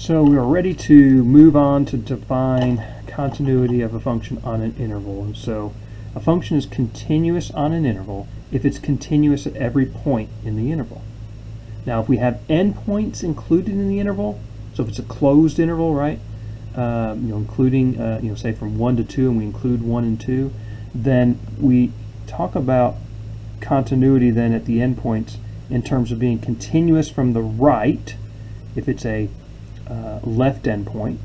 So we are ready to move on to define continuity of a function on an interval. And so a function is continuous on an interval if it's continuous at every point in the interval. Now if we have endpoints included in the interval, so if it's a closed interval, right, including say from 1 to 2, and we include 1 and 2, then we talk about continuity then at the endpoints in terms of being continuous from the right if it's a left endpoint,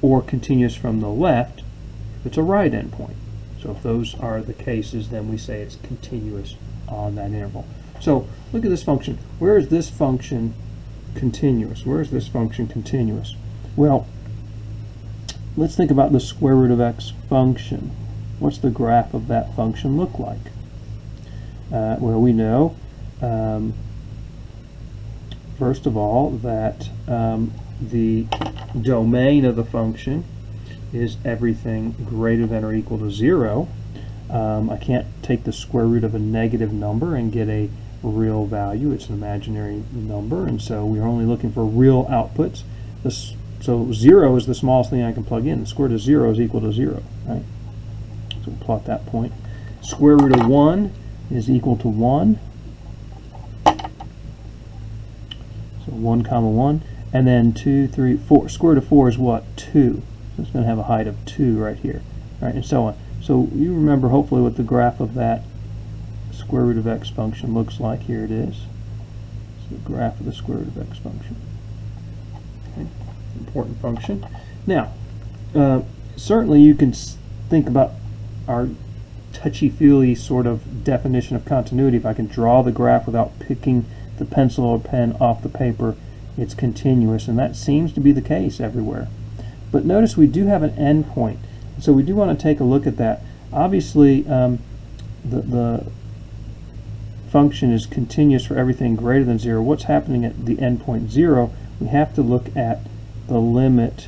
or continuous from the left if it's a right endpoint. So if those are the cases, then we say it's continuous on that interval. So look at this function. Where is this function continuous? Where is this function continuous? Well, let's think about the square root of x function. What's the graph of that function look like? Well, we know, first of all, that the domain of the function is everything greater than or equal to 0. I can't take the square root of a negative number and get a real value. It's an imaginary number, and so we're only looking for real outputs. So 0 is the smallest thing I can plug in. The square root of 0 is equal to 0, right? So we'll plot that point. Square root of 1 is equal to 1. So 1 comma 1. And then 2, 3, 4. Square root of 4 is what? 2. So it's going to have a height of 2 right here, right, and so on. So you remember hopefully what the graph of that square root of x function looks like. Here it is. It's the graph of the square root of x function. Okay. Important function. Now, certainly you can think about our touchy-feely sort of definition of continuity. If I can draw the graph without picking the pencil or pen off the paper, it's continuous, and that seems to be the case everywhere. But notice we do have an endpoint, so we do want to take a look at that. Obviously, the function is continuous for everything greater than 0. What's happening at the endpoint 0? We have to look at the limit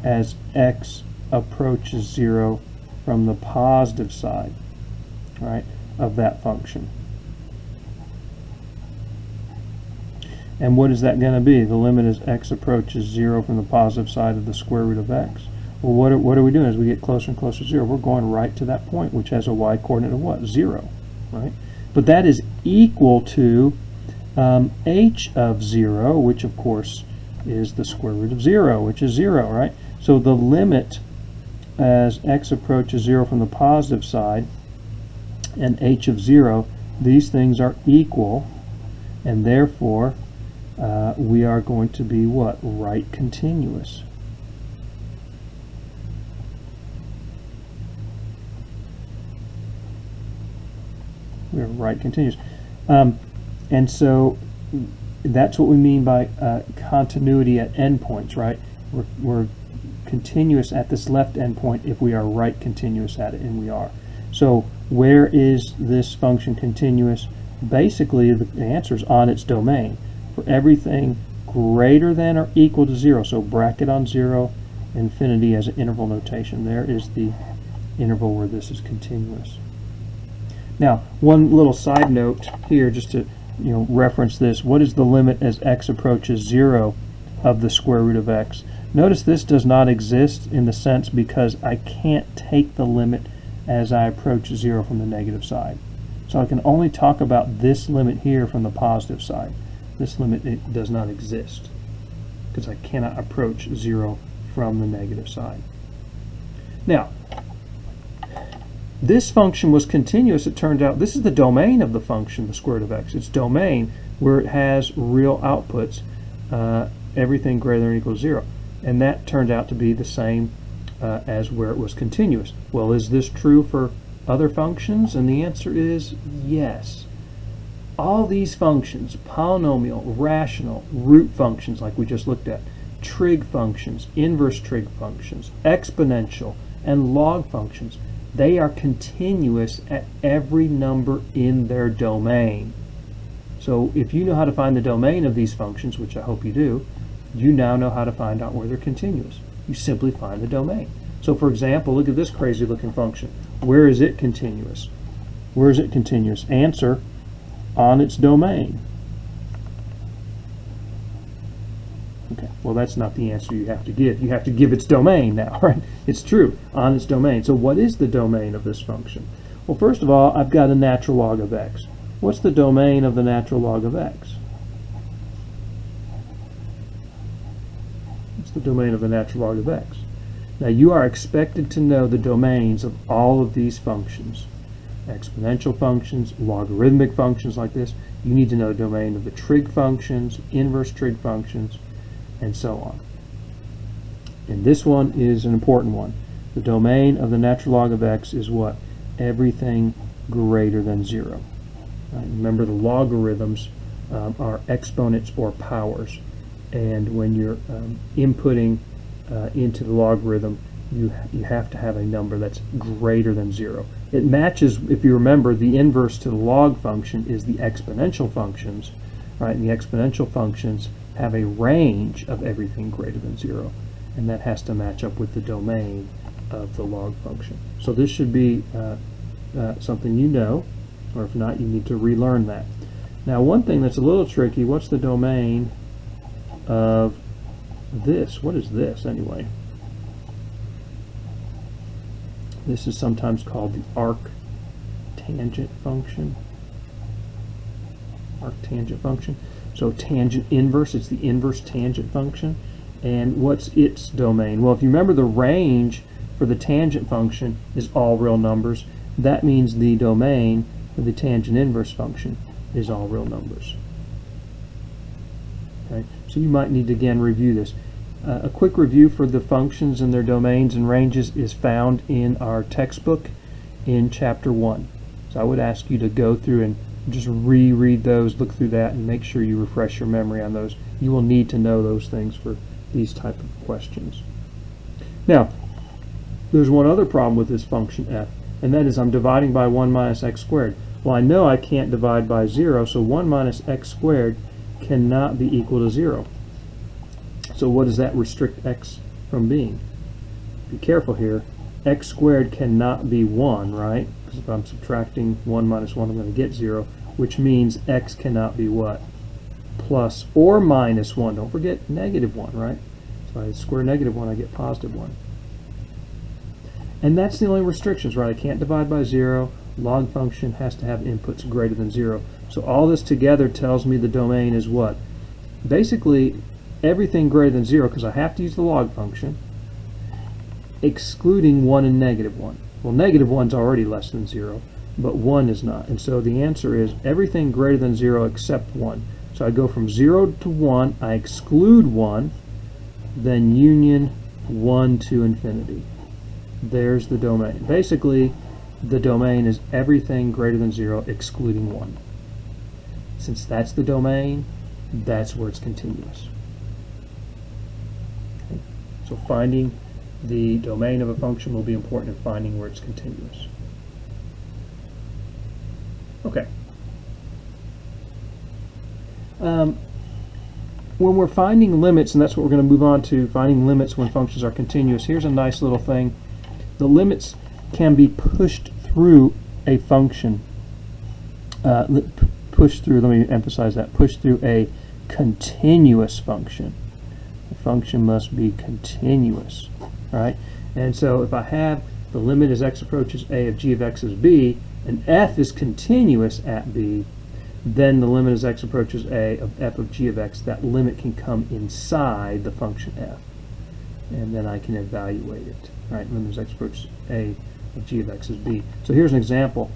as x approaches 0 from the positive side, right, of that function. And what is that going to be? The limit as x approaches 0 from the positive side of the square root of x. Well, what are we doing as we get closer and closer to 0? We're going right to that point, which has a y-coordinate of what? 0, right? But that is equal to h of 0, which of course is the square root of 0, which is 0, right? So the limit as x approaches 0 from the positive side and h of 0, these things are equal, and therefore we are going to be what? Right continuous. We are right continuous. And so that's what we mean by continuity at endpoints, right? We're continuous at this left endpoint if we are right continuous at it, and we are. So where is this function continuous? Basically, the answer is on its domain. For everything greater than or equal to 0, so bracket on 0, infinity as an interval notation. There is the interval where this is continuous. Now, one little side note here, just to reference this. What is the limit as x approaches 0 of the square root of x? Notice this does not exist in the sense because I can't take the limit as I approach 0 from the negative side. So I can only talk about this limit here from the positive side. This limit, it does not exist because I cannot approach 0 from the negative side. Now, this function was continuous. It turned out this is the domain of the function, the square root of x. Its domain where it has real outputs, everything greater than or equal to 0. And that turned out to be the same as where it was continuous. Well, is this true for other functions? And the answer is yes. All these functions, polynomial, rational, root functions like we just looked at, trig functions, inverse trig functions, exponential, and log functions, they are continuous at every number in their domain. So if you know how to find the domain of these functions, which I hope you do, you now know how to find out where they're continuous. You simply find the domain. So for example, look at this crazy looking function. Where is it continuous? Where is it continuous? Answer, on its domain. Okay, well that's not the answer you have to give. You have to give its domain now, right? It's true, on its domain. So what is the domain of this function? Well, first of all, I've got a natural log of x. What's the domain of the natural log of x? What's the domain of the natural log of x? Now you are expected to know the domains of all of these functions. Exponential functions, logarithmic functions like this. You need to know the domain of the trig functions, inverse trig functions, and so on. And this one is an important one. The domain of the natural log of x is what? Everything greater than 0. Remember, the logarithms are exponents or powers. And when you're inputting into the logarithm, you have to have a number that's greater than 0. It matches, if you remember, the inverse to the log function is the exponential functions, right? And the exponential functions have a range of everything greater than 0, and that has to match up with the domain of the log function. So this should be something you know, or if not, you need to relearn that. Now, one thing that's a little tricky, what's the domain of this? What is this anyway? This is sometimes called the arctangent function. Arctangent function. So tangent inverse, it's the inverse tangent function. And what's its domain? Well, if you remember, the range for the tangent function is all real numbers. That means the domain for the tangent inverse function is all real numbers. Okay? So you might need to again review this. A quick review for the functions and their domains and ranges is found in our textbook in Chapter 1. So I would ask you to go through and just reread those, look through that, and make sure you refresh your memory on those. You will need to know those things for these type of questions. Now, there's one other problem with this function f, and that is I'm dividing by 1 minus x squared. Well, I know I can't divide by 0, so 1 minus x squared cannot be equal to 0. So what does that restrict x from being? Be careful here. X squared cannot be 1, right? Because if I'm subtracting 1 minus 1, I'm going to get 0, which means x cannot be what? Plus or minus 1. Don't forget negative 1, right? So I square negative 1, I get positive 1. And that's the only restrictions, right? I can't divide by 0. Log function has to have inputs greater than 0. So all this together tells me the domain is what? Basically, everything greater than 0, because I have to use the log function, excluding 1 and negative 1. Well, negative 1 is already less than 0, but 1 is not. And so the answer is everything greater than 0 except 1. So I go from 0 to 1, I exclude 1, then union 1 to infinity. There's the domain. Basically, the domain is everything greater than 0 excluding 1. Since that's the domain, that's where it's continuous. Okay. So finding the domain of a function will be important in finding where it's continuous. Okay. When we're finding limits, and that's what we're going to move on to, finding limits when functions are continuous, here's a nice little thing. The limits can be pushed through a function. Pushed through, let me emphasize that, pushed through a continuous function. The function must be continuous, right? And so if I have the limit as x approaches a of g of x is b, and f is continuous at b, then the limit as x approaches a of f of g of x, that limit can come inside the function f. And then I can evaluate it, right? Limit as x approaches a of g of x is b. So here's an example.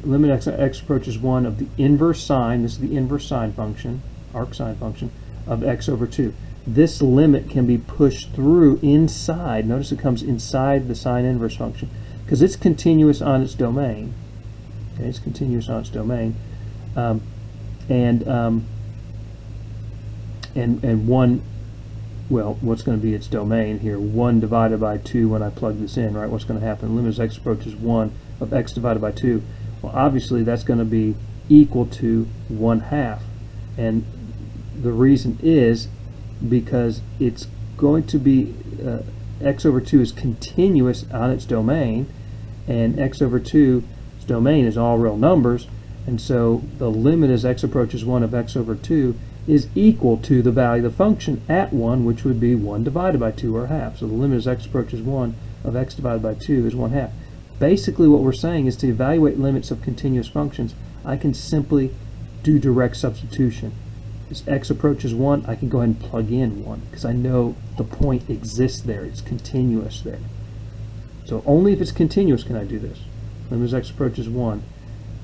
Limit x approaches 1 of the inverse sine, this is the inverse sine function, arcsine function, of x over 2. This limit can be pushed through inside, notice it comes inside the sine inverse function, because it's continuous on its domain. Okay, it's continuous on its domain. And 1, well, what's going to be its domain here? 1 divided by 2 when I plug this in, right? What's going to happen? Limit as x approaches 1 of x divided by 2. Well, obviously that's going to be equal to 1/2. And the reason is because it's going to be, x over 2 is continuous on its domain, and x over 2's domain is all real numbers, and so the limit as x approaches 1 of x over 2 is equal to the value of the function at 1, which would be 1 divided by 2, or half. So the limit as x approaches 1 of x divided by 2 is 1 half. Basically what we're saying is to evaluate limits of continuous functions, I can simply do direct substitution. As x approaches 1, I can go ahead and plug in 1 because I know the point exists there. It's continuous there. So only if it's continuous can I do this. Limit as x approaches 1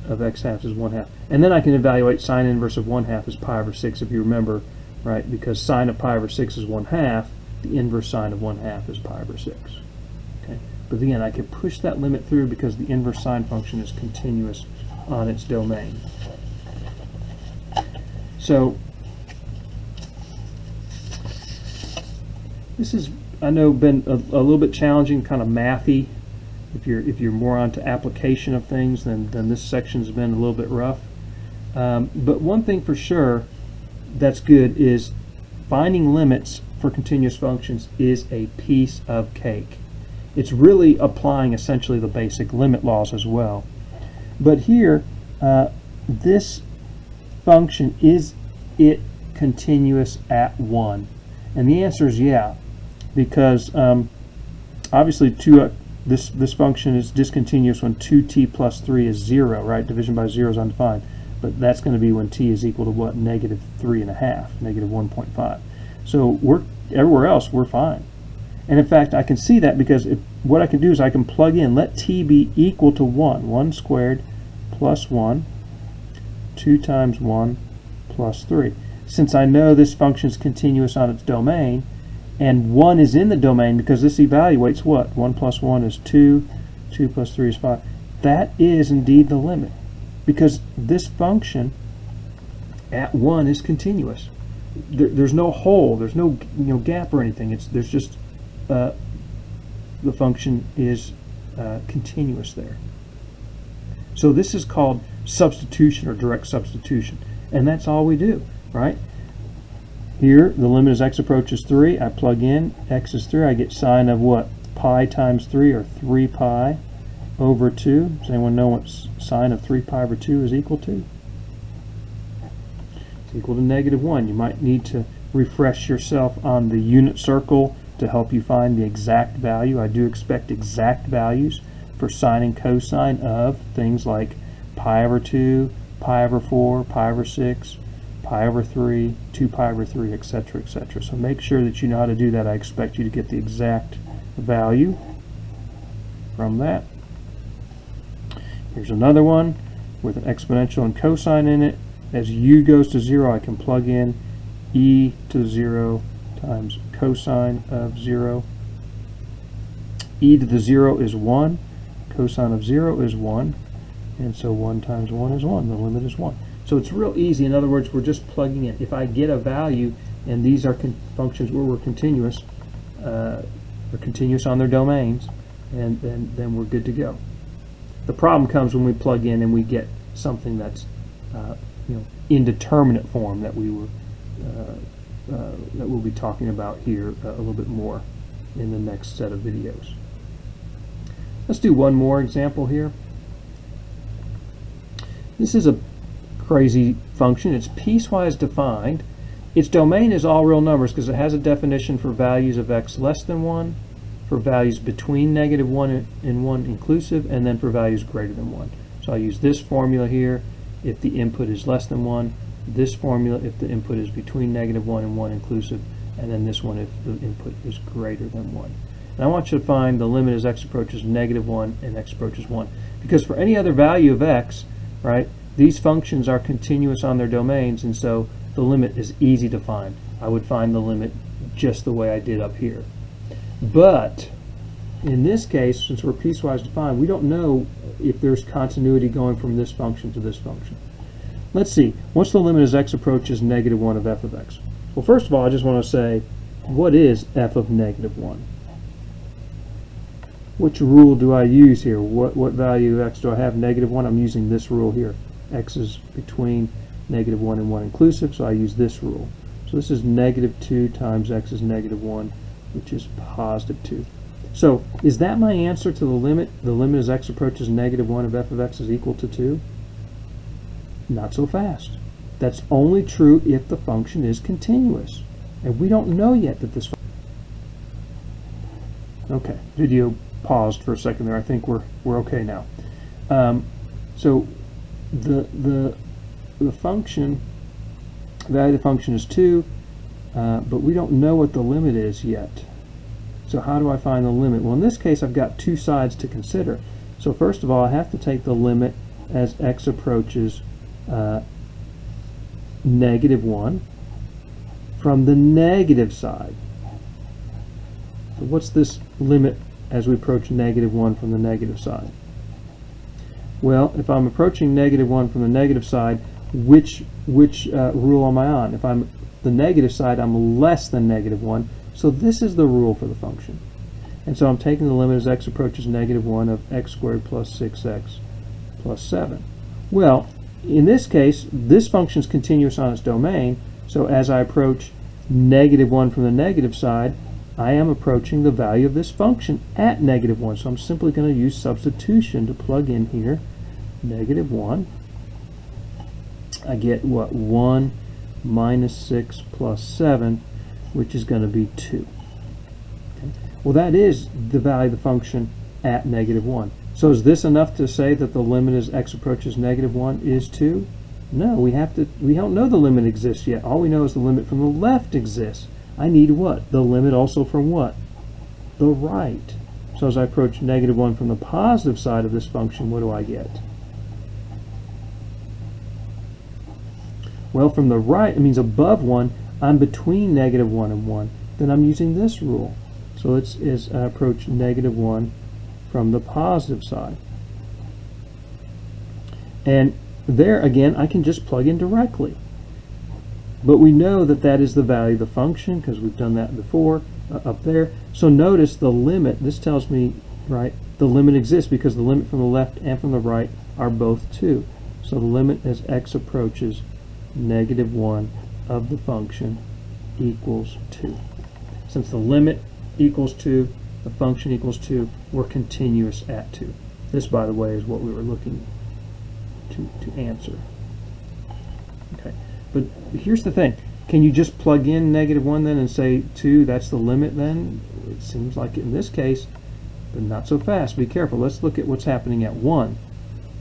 of x halves is 1 half. And then I can evaluate sine inverse of 1 half as pi over 6, if you remember, right? Because sine of pi over 6 is 1 half, the inverse sine of 1 half is pi over 6. Okay? But again, I can push that limit through because the inverse sine function is continuous on its domain. So this has, I know, been a little bit challenging, kind of mathy. If you're more onto application of things, then this section's been a little bit rough. But one thing for sure that's good is finding limits for continuous functions is a piece of cake. It's really applying essentially the basic limit laws as well. But here, this function, is it continuous at 1? And the answer is yeah, because obviously this function is discontinuous when 2t plus 3 is 0, right? Division by 0 is undefined. But that's going to be when t is equal to what? Negative 3.5, negative 1.5. So everywhere else we're fine. And in fact, I can see that because what I can do is I can plug in, let t be equal to 1. 1 squared plus 1, 2 times 1 plus 3. Since I know this function is continuous on its domain, and 1 is in the domain because this evaluates what? 1 plus 1 is 2, 2 plus 3 is 5. That is indeed the limit, because this function at 1 is continuous. There's no hole, there's no gap or anything. There's just the function is continuous there. So this is called substitution or direct substitution, and that's all we do, right? Here, the limit as x approaches 3. I plug in x is 3. I get sine of what? Pi times 3, or 3 pi over 2. Does anyone know what sine of 3 pi over 2 is equal to? It's equal to negative 1. You might need to refresh yourself on the unit circle to help you find the exact value. I do expect exact values for sine and cosine of things like pi over 2, pi over 4, pi over 6, pi over 3, 2 pi over 3, etc., etc. So make sure that you know how to do that. I expect you to get the exact value from that. Here's another one with an exponential and cosine in it. As u goes to 0, I can plug in e to the 0 times cosine of 0. E to the 0 is 1. Cosine of 0 is 1. And so 1 times 1 is 1. The limit is 1. So it's real easy. In other words, we're just plugging in. If I get a value, and these are functions where we're continuous, or continuous on their domains, and then we're good to go. The problem comes when we plug in and we get something that's indeterminate form that that we'll be talking about here a little bit more in the next set of videos. Let's do one more example here. This is a crazy function. It's piecewise defined. Its domain is all real numbers because it has a definition for values of x less than 1, for values between negative 1 and 1 inclusive, and then for values greater than 1. So I use this formula here if the input is less than 1, this formula if the input is between negative 1 and 1 inclusive, and then this one if the input is greater than 1. And I want you to find the limit as x approaches negative 1 and x approaches 1. Because for any other value of x, right, these functions are continuous on their domains, and so the limit is easy to find. I would find the limit just the way I did up here. But in this case, since we're piecewise defined, we don't know if there's continuity going from this function to this function. Let's see. What's the limit as x approaches negative 1 of f of x? Well, first of all, I just want to say, what is f of negative 1? Which rule do I use here? What value of x do I have? Negative 1. I'm using this rule here. X is between negative 1 and 1 inclusive, so I use this rule. So this is negative 2 times x is negative 1, which is positive 2. So is that my answer to the limit? The limit as x approaches negative 1 of f of x is equal to 2? Not so fast. That's only true if the function is continuous. And we don't know yet that this. Okay, video paused for a second there. I think we're okay now. So the function, value of the function is 2, but we don't know what the limit is yet. So how do I find the limit? Well, in this case, I've got two sides to consider. So first of all, I have to take the limit as x approaches -1 from the negative side. So what's this limit as we approach -1 from the negative side? Well, if I'm approaching -1 from the negative side, which rule am I on? If I'm the negative side, I'm less than -1. So this is the rule for the function. And so I'm taking the limit as x approaches -1 of x squared plus 6x plus 7. Well, in this case, this function is continuous on its domain, so as I approach -1 from the negative side, I am approaching the value of this function at -1. So I'm simply going to use substitution to plug in here -1. I get what? 1 minus 6 plus 7, which is going to be 2. Okay. Well, that is the value of the function at -1. So is this enough to say that the limit as x approaches -1 is 2? No, we don't know the limit exists yet. All we know is the limit from the left exists. I need what? The limit also from what? The right. So as I approach -1 from the positive side of this function, what do I get? Well, from the right, it means above 1, I'm between -1 and 1. Then I'm using this rule. So it's as I approach -1 from the positive side. And there, again, I can just plug in directly. But we know that that is the value of the function because we've done that before up there. So notice the limit. This tells me, right, the limit exists because the limit from the left and from the right are both 2. So the limit as x approaches -1 of the function equals 2. Since the limit equals 2, the function equals 2, we're continuous at 2. This, by the way, is what we were looking to answer. Okay, but here's the thing. Can you just plug in -1 then and say 2, that's the limit then? It seems like in this case, but not so fast. Be careful. Let's look at what's happening at 1.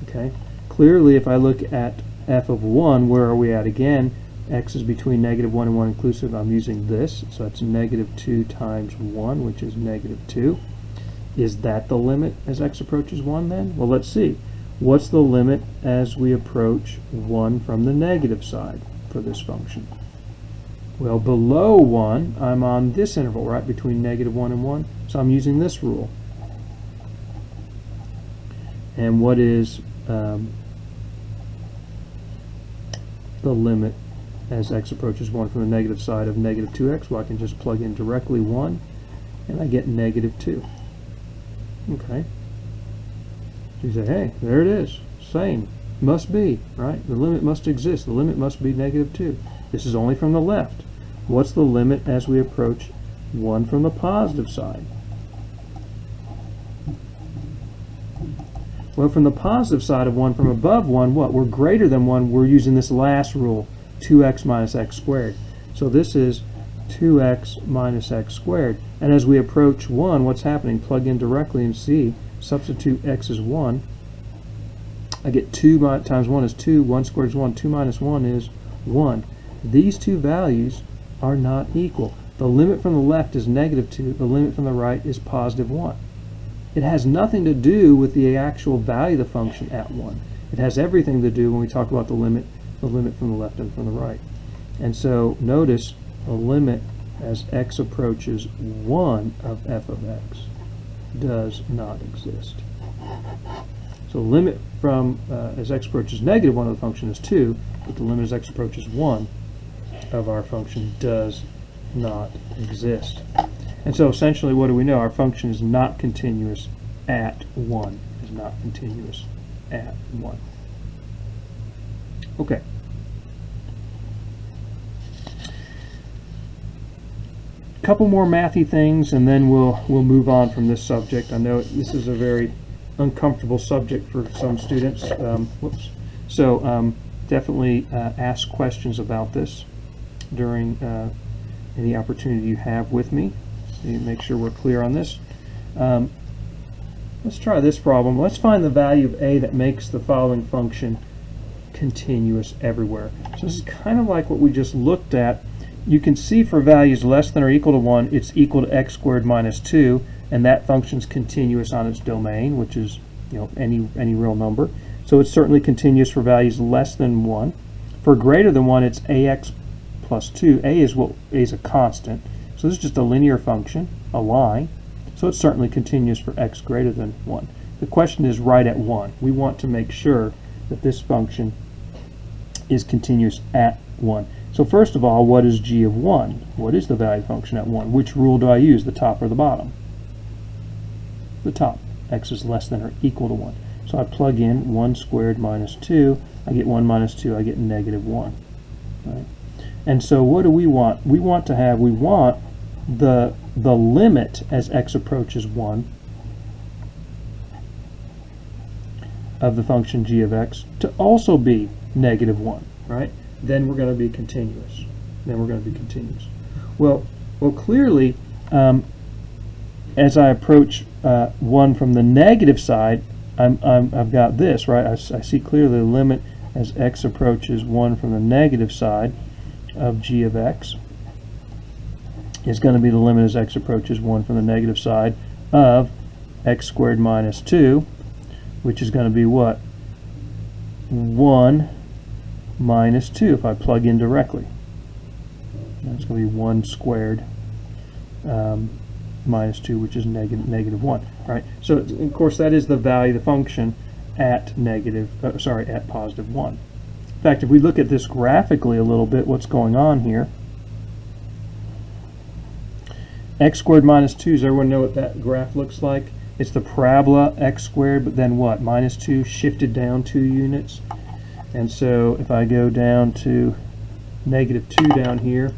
Okay, clearly if I look at f of 1, where are we at again? X is between -1 and 1 inclusive. I'm using this, so that's -2 times 1, which is -2. Is that the limit as x approaches 1 then? Well, let's see. What's the limit as we approach 1 from the negative side for this function? Well, below 1, I'm on this interval, right, between -1 and 1, so I'm using this rule. And what is the limit as x approaches 1 from the negative side of -2x? Well, I can just plug in directly 1, and I get -2. Okay. So you say, hey, there it is. Same. Must be, right? The limit must exist. The limit must be -2. This is only from the left. What's the limit as we approach 1 from the positive side? Well, from the positive side of 1 from above 1, what? We're greater than 1. We're using this last rule, 2x minus x squared. So this is 2x minus x squared. And as we approach 1, what's happening? Plug in directly and see. Substitute x is 1. I get 2 times 1 is 2. 1 squared is 1. 2 minus 1 is 1. These two values are not equal. The limit from the left is -2. The limit from the right is +1. It has nothing to do with the actual value of the function at 1. It has everything to do when we talk about the limit from the left and from the right. And so notice the limit as x approaches 1 of f of x does not exist. So the limit from as x approaches -1 of the function is 2, but the limit as x approaches 1 of our function does not exist. And so essentially what do we know? Our function is not continuous at 1. Is not continuous at 1. Okay. Couple more mathy things and then we'll move on from this subject. I know this is a very uncomfortable subject for some students. Whoops. So definitely ask questions about this during any opportunity you have with me. So you make sure we're clear on this. Let's try this problem. Let's find the value of a that makes the following function continuous everywhere. So this is kind of like what we just looked at. You can see for values less than or equal to 1, it's equal to x squared minus 2, and that function's continuous on its domain, which is, you know, any real number. So it's certainly continuous for values less than 1. For greater than 1, it's ax plus 2. A is a constant. So this is just a linear function, a line. So it's certainly continuous for x greater than 1. The question is right at 1. We want to make sure that this function is continuous at 1. So first of all, what is g of 1? What is the value function at 1? Which rule do I use, the top or the bottom? The top. X is less than or equal to 1. So I plug in 1 squared minus 2. I get 1 minus 2. I get negative 1. Right? And so what do we want? We want the limit as x approaches 1 of the function g of x to also be negative 1, right? Then we're going to be continuous. Well, clearly, as I approach 1 from the negative side, I've got this, right? I see clearly the limit as x approaches 1 from the negative side of g of x is going to be the limit as x approaches 1 from the negative side of x squared minus 2, which is going to be what? 1 minus 2 if I plug in directly. That's going to be 1 squared minus 2, which is negative 1. Right? So, of course, that is the value of the function at at positive 1. In fact, if we look at this graphically a little bit, what's going on here? X squared minus 2, does everyone know what that graph looks like? It's the parabola x squared, but then what? Minus 2 shifted down 2 units. And so if I go down to negative 2 down here,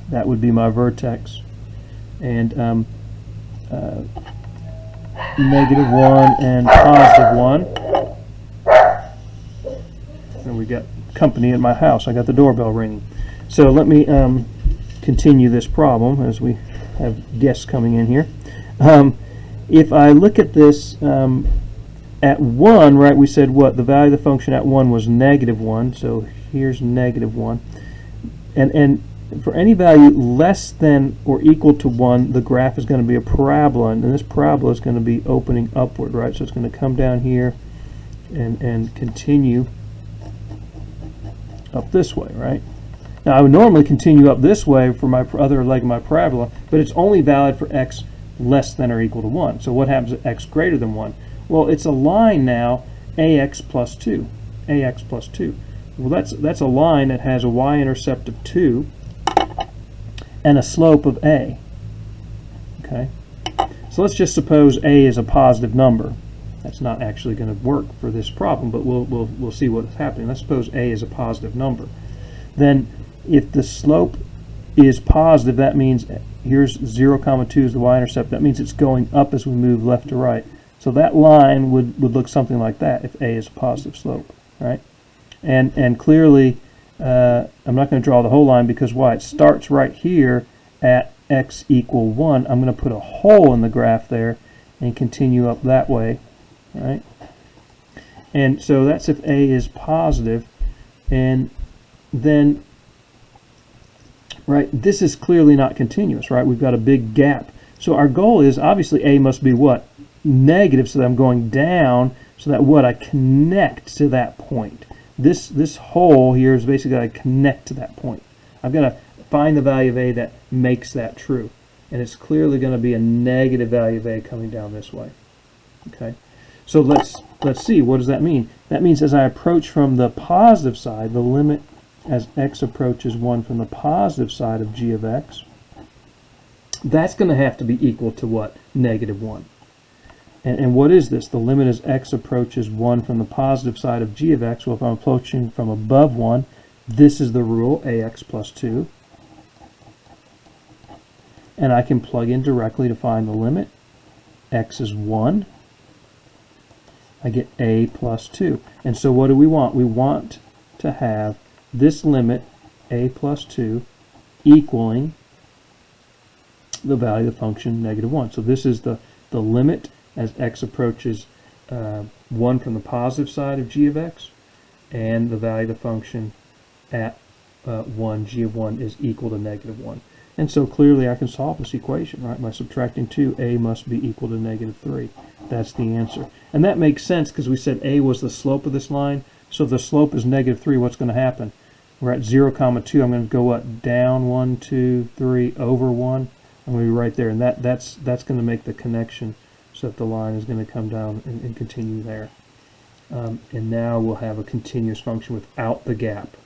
that would be my vertex. And negative 1 and positive 1. And we got company at my house. I got the doorbell ringing. So let me continue this problem as we have guests coming in here. If I look at this at 1, right, we said what? The value of the function at 1 was negative 1. So here's negative 1. And for any value less than or equal to 1, the graph is going to be a parabola. And this parabola is going to be opening upward, right? So it's going to come down here and continue up this way, right? Now, I would normally continue up this way for my other leg of my parabola, but it's only valid for x less than or equal to 1. So what happens at x greater than 1? Well, it's a line now, ax plus 2. ax plus 2. Well, that's a line that has a y-intercept of 2 and a slope of a. Okay? So let's just suppose a is a positive number. That's not actually going to work for this problem, but we'll see what's happening. Let's suppose a is a positive number. Then if the slope is positive, that means here's 0, 2 is the y-intercept. That means it's going up as we move left to right. So that line would look something like that if a is a positive slope, right? And clearly, I'm not going to draw the whole line because why? It starts right here at x equal 1. I'm going to put a hole in the graph there and continue up that way, right? And so that's if a is positive. And then, right, this is clearly not continuous, right? We've got a big gap. So our goal is, obviously, a must be what? Negative, so that I'm going down, so that what? I connect to that point. This hole here is basically I connect to that point. I've got to find the value of a that makes that true. And it's clearly going to be a negative value of a coming down this way. Okay? So let's see, what does that mean? That means as I approach from the positive side, the limit as x approaches 1 from the positive side of g of x, that's going to have to be equal to what? Negative 1. And what is this? The limit as x approaches 1 from the positive side of g of x. Well, if I'm approaching from above 1, this is the rule, ax plus 2. And I can plug in directly to find the limit. X is 1. I get a plus 2. And so what do we want? We want to have this limit, a plus 2, equaling the value of the function -1. So this is the limit as x approaches 1 from the positive side of g of x, and the value of the function at 1, g of 1, is equal to -1. And so clearly I can solve this equation, right? By subtracting 2, a must be equal to -3. That's the answer. And that makes sense because we said a was the slope of this line. So if the slope is -3, what's going to happen? We're at 0, 2. I'm going to go what? Down 1, 2, 3, over 1. I'm going to be right there. And that's going to make the connection so that the line is going to come down and continue there. And now we'll have a continuous function without the gap.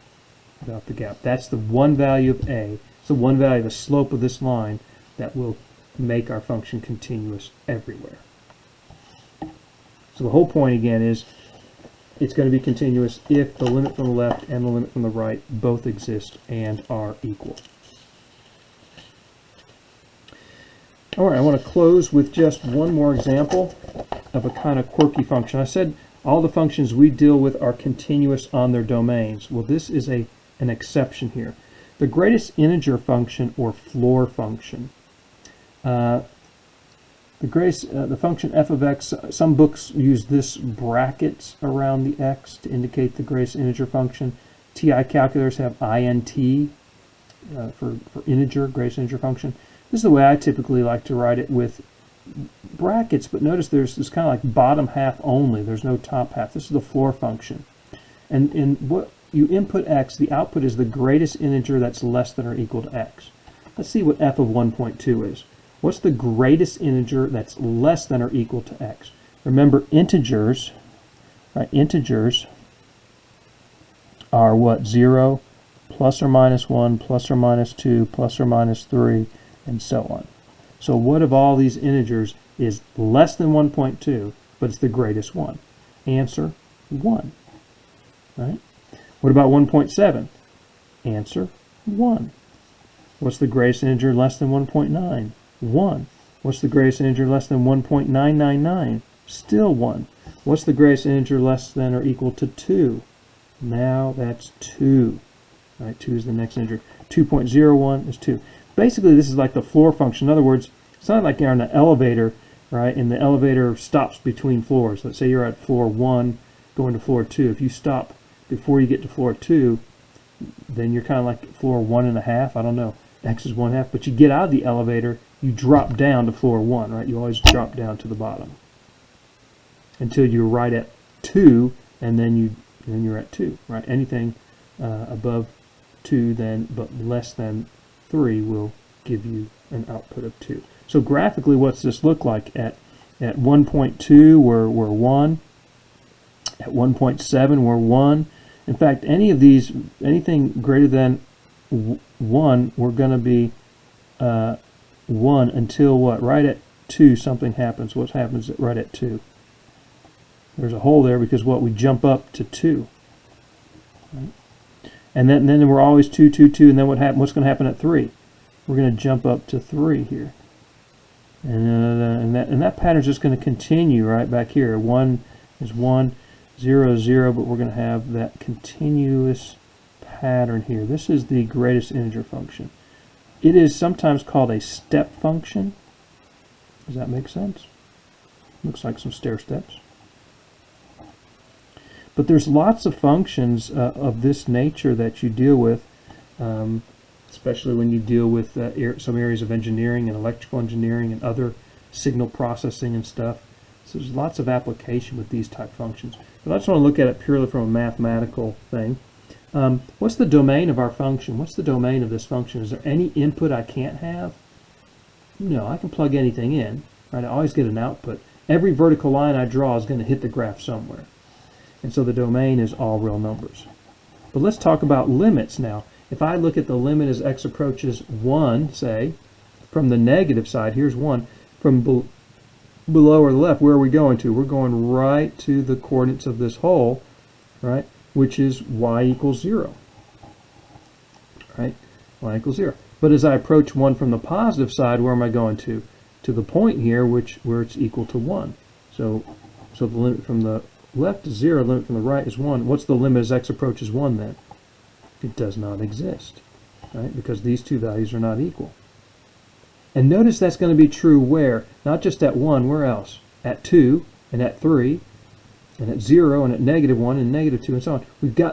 Without the gap. That's the one value of a. It's the one value of the slope of this line that will make our function continuous everywhere. So the whole point again is it's going to be continuous if the limit from the left and the limit from the right both exist and are equal. All right, I want to close with just one more example of a kind of quirky function. I said all the functions we deal with are continuous on their domains. Well, this is an exception here. The greatest integer function, or floor function, the function f of x, some books use this brackets around the x to indicate the greatest integer function. TI calculators have int for integer, greatest integer function. This is the way I typically like to write it, with brackets, but notice there's this kind of like bottom half only. There's no top half. This is the floor function. And in what you input x, the output is the greatest integer that's less than or equal to x. Let's see what f of 1.2 is. What's the greatest integer that's less than or equal to x? Remember, integers, right? Integers are what? 0, plus or minus 1, plus or minus 2, plus or minus 3, and so on. So what of all these integers is less than 1.2, but it's the greatest one? Answer, 1. Right? What about 1.7? Answer, 1. What's the greatest integer less than 1.9? 1. What's the greatest integer less than 1.999? Still 1. What's the greatest integer less than or equal to 2? Now that's 2. Right, 2 is the next integer. 2.01 is 2. Basically, this is like the floor function. In other words, it's not like you're in an elevator, right, and the elevator stops between floors. Let's say you're at floor 1 going to floor 2. If you stop before you get to floor 2, then you're kind of like floor 1.5. I don't know. X is 1/2. But you get out of the elevator, you drop down to floor 1, right? You always drop down to the bottom until you're right at 2, and then you're at 2, right? Anything above 2 then, but less than 3, will give you an output of 2. So graphically, what's this look like? At 1.2, we're 1. At 1.7, we're 1. In fact, anything greater than 1, we're going to be 1 until what? Right at 2, something happens. What happens right at 2? There's a hole there because what? We jump up to 2. Right? And then we're always 2, 2, 2. And then what's going to happen at 3? We're going to jump up to 3 here. And that pattern is just going to continue right back here. 1 is 1, 0 is 0, but we're going to have that continuous pattern here. This is the greatest integer function. It is sometimes called a step function. Does that make sense? Looks like some stair steps. But there's lots of functions of this nature that you deal with, especially when you deal with some areas of engineering and electrical engineering and other signal processing and stuff. So there's lots of application with these type functions. But I just want to look at it purely from a mathematical thing. What's the domain of our function? What's the domain of this function? Is there any input I can't have? No, I can plug anything in. Right? I always get an output. Every vertical line I draw is going to hit the graph somewhere. And so the domain is all real numbers. But let's talk about limits now. If I look at the limit as x approaches 1, say, from the negative side, here's 1, from below or the left, where are we going to? We're going right to the coordinates of this hole, right, which is y equals 0. Right? Y equals 0. But as I approach 1 from the positive side, where am I going to? To the point here, where it's equal to 1. So So the limit from the left is 0, limit from the right is 1. What's the limit as x approaches 1 then? It does not exist, right? Because these two values are not equal. And notice that's going to be true where? Not just at 1, where else? At 2, and at 3, and at 0, and at -1, and -2, and so on.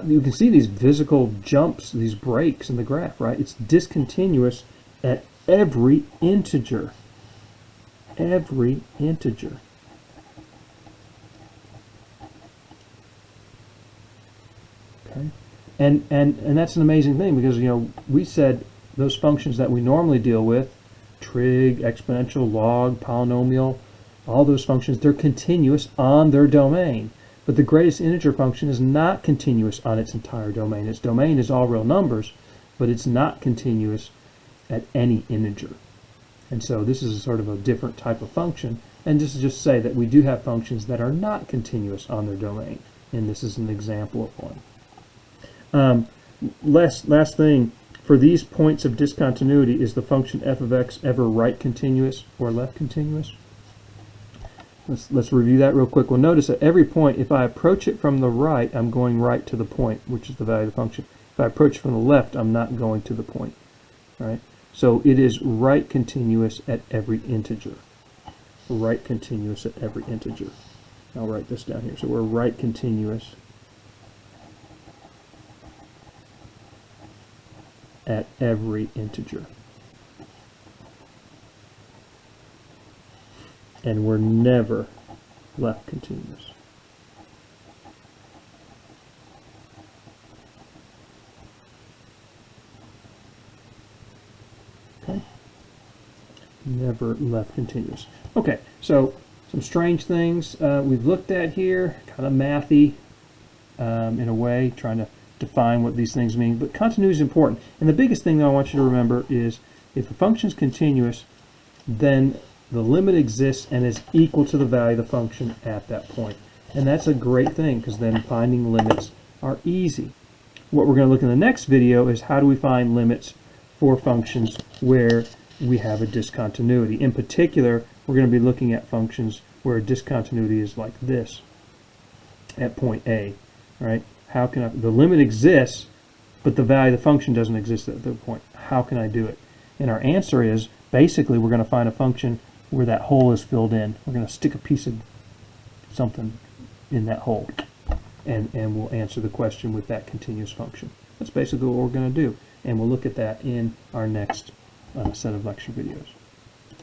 You can see these physical jumps, these breaks in the graph, right? It's discontinuous at every integer. Every integer. Okay? And that's an amazing thing, because we said those functions that we normally deal with, trig, exponential, log, polynomial, all those functions, they're continuous on their domain. But the greatest integer function is not continuous on its entire domain. Its domain is all real numbers, but it's not continuous at any integer. And so this is a sort of a different type of function. And just to just say that we do have functions that are not continuous on their domain. And this is an example of one. Last thing, for these points of discontinuity, is the function f of x ever right continuous or left continuous? Let's review that real quick. Well, notice at every point, if I approach it from the right, I'm going right to the point, which is the value of the function. If I approach it from the left, I'm not going to the point, right? So it is right continuous at every integer. Right continuous at every integer. I'll write this down here. So we're right continuous at every integer. And we're never left continuous. Okay? Never left continuous. Okay, so some strange things we've looked at here, kind of mathy in a way, trying to define what these things mean. But continuity is important. And the biggest thing that I want you to remember is if a function is continuous, then the limit exists and is equal to the value of the function at that point. And that's a great thing, because then finding limits are easy. What we're going to look in the next video is how do we find limits for functions where we have a discontinuity. In particular, we're going to be looking at functions where a discontinuity is like this at point A, right? How can the limit exists, but the value of the function doesn't exist at that point. How can I do it? And our answer is, basically, we're going to find a function where that hole is filled in. We're going to stick a piece of something in that hole, and we'll answer the question with that continuous function. That's basically what we're going to do, and we'll look at that in our next set of lecture videos.